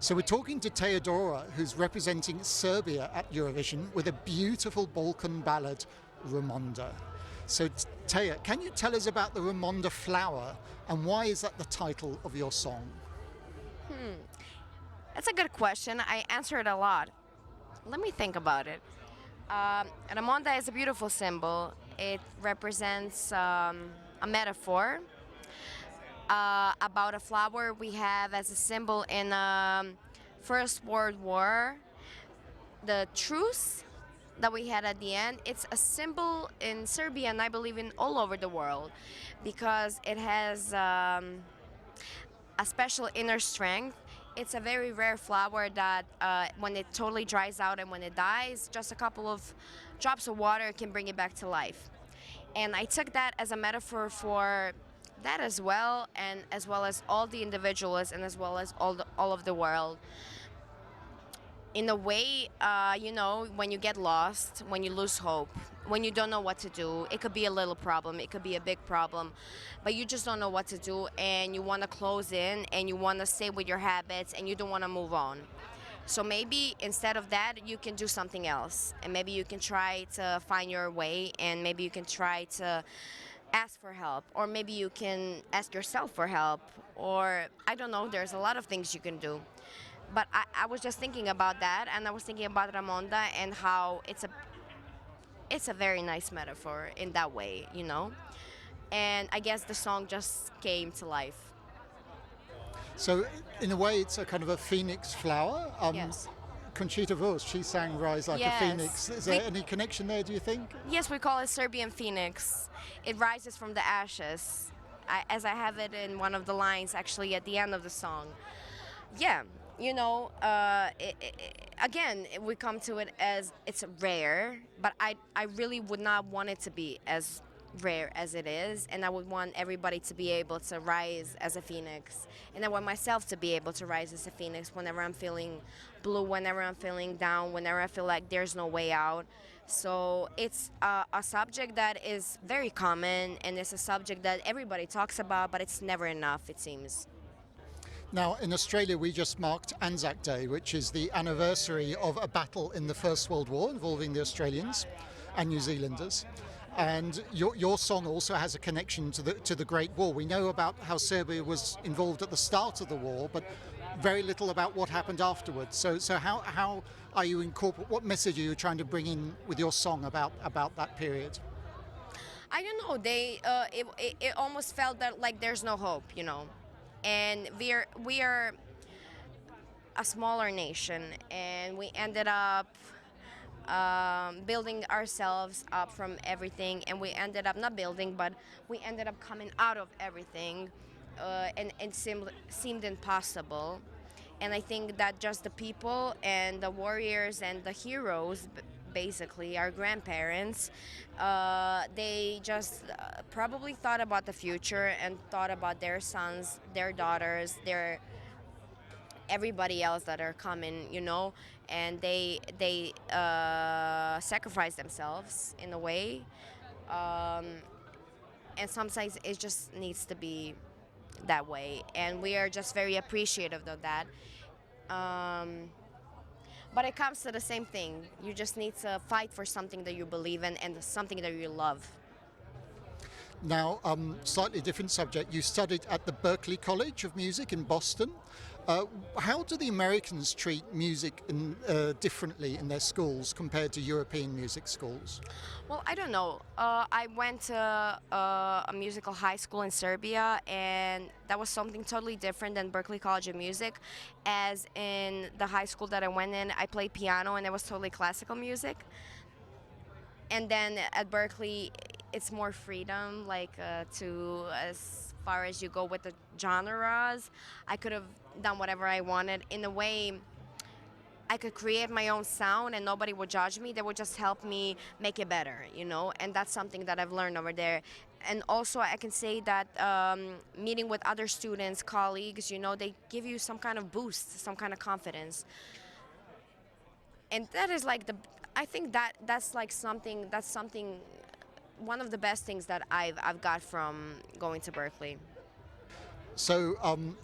So we're talking to Teya Dora, who's representing Serbia at Eurovision with a beautiful Balkan ballad, Ramonda. So Teya, can you tell us about the Ramonda flower and why is that the title of your song? That's a good question. I answer it a lot. Let me think about it. Ramonda is a beautiful symbol. It represents a metaphor about a flower we have as a symbol in First World War. The truce that we had at the end, it's a symbol in Serbia and I believe in all over the world because it has a special inner strength. It's a very rare flower that when it totally dries out and when it dies, just a couple of drops of water can bring it back to life. And I took that as a metaphor for that as well, and as well as all the individuals and as well as all of the world. In a way, when you get lost, when you lose hope, when you don't know what to do, it could be a little problem, it could be a big problem, but you just don't know what to do and you want to close in and you want to stay with your habits and you don't want to move on. So maybe instead of that, you can do something else and maybe you can try to find your way and maybe you can try to ask for help or maybe you can ask yourself for help or I don't know, there's a lot of things you can do. But I was just thinking about that, and I was thinking about Ramonda and how it's a very nice metaphor in that way, you know. And I guess the song just came to life. So in a way, it's a kind of a phoenix flower. Yes. Conchita Wurst, she sang "Rise Like Yes. a Phoenix." Is there any connection there? Do you think? Yes, we call it Serbian phoenix. It rises from the ashes, as I have it in one of the lines actually at the end of the song. Yeah. Again, we come to it as it's rare, but I really would not want it to be as rare as it is, and I would want everybody to be able to rise as a phoenix, and I want myself to be able to rise as a phoenix whenever I'm feeling blue, whenever I'm feeling down, whenever I feel like there's no way out. So it's a subject that is very common, and it's a subject that everybody talks about, but it's never enough, it seems. Now, in Australia, we just marked Anzac Day, which is the anniversary of a battle in the First World War involving the Australians and New Zealanders. And your song also has a connection to the Great War. We know about how Serbia was involved at the start of the war, but very little about what happened afterwards. So how are you what message are you trying to bring in with your song about that period? I don't know. It almost felt that like there's no hope, you know. And we are a smaller nation, and we ended up building ourselves up from everything, and we ended up not building, but we ended up coming out of everything, and it seemed impossible. And I think that just the people and the warriors and the heroes, basically our grandparents, they just probably thought about the future and thought about their sons, their daughters, their everybody else that are coming, you know, and they sacrifice themselves in a way, and sometimes it just needs to be that way, and we are just very appreciative of that. But it comes to the same thing. You just need to fight for something that you believe in and something that you love. Now, slightly different subject. You studied at the Berklee College of Music in Boston. How do the Americans treat music differently in their schools compared to European music schools? Well, I don't know. I went to a musical high school in Serbia, and that was something totally different than Berklee College of Music. As in the high school that I went in, I played piano, and it was totally classical music. And then at Berklee, it's more freedom, like to as far as you go with the genres. I could have done whatever I wanted. In a way, I could create my own sound and nobody would judge me. They would just help me make it better, you know? And that's something that I've learned over there. And also I can say that meeting with other students, colleagues, you know, they give you some kind of boost, some kind of confidence. And that is like I think that's something one of the best things that I've got from going to Berklee. So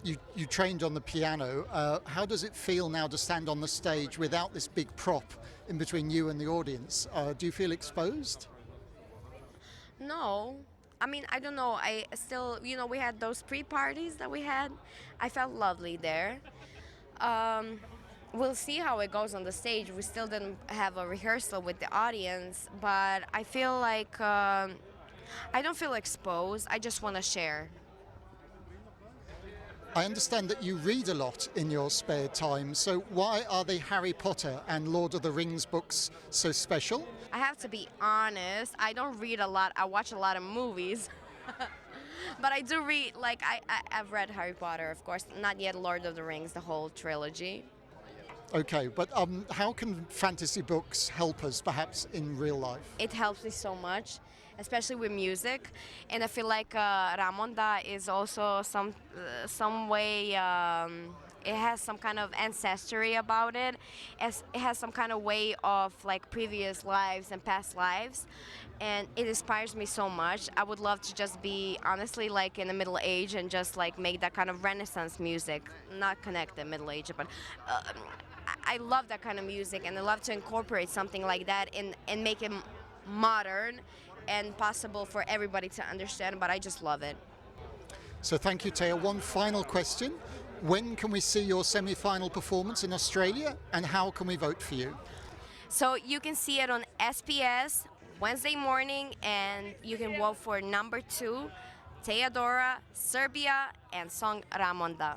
you trained on the piano. How does it feel now to stand on the stage without this big prop in between you and the audience? Do you feel exposed? No. I mean, I don't know. I still, we had those pre-parties that we had. I felt lovely there. Um, we'll see how it goes on the stage. We still didn't have a rehearsal with the audience, but I feel like I don't feel exposed. I just want to share. I understand that you read a lot in your spare time, so why are the Harry Potter and Lord of the Rings books so special? I have to be honest. I don't read a lot. I watch a lot of movies. But I do read, like, I've read Harry Potter, of course, not yet Lord of the Rings, the whole trilogy. Okay, but how can fantasy books help us perhaps in real life? It helps me so much, especially with music. And I feel like Ramonda is also some way, it has some kind of ancestry about it. It has some kind of way of like previous lives and past lives. And it inspires me so much. I would love to just be honestly like in the middle age and just like make that kind of Renaissance music, not connect the middle age, but I love that kind of music, and I love to incorporate something like that and make it modern and possible for everybody to understand, but I just love it. So thank you, Teya. One final question. When can we see your semi-final performance in Australia, and how can we vote for you? So you can see it on SPS Wednesday morning, and you can vote for number 2, Teya Dora, Serbia, and song Ramonda.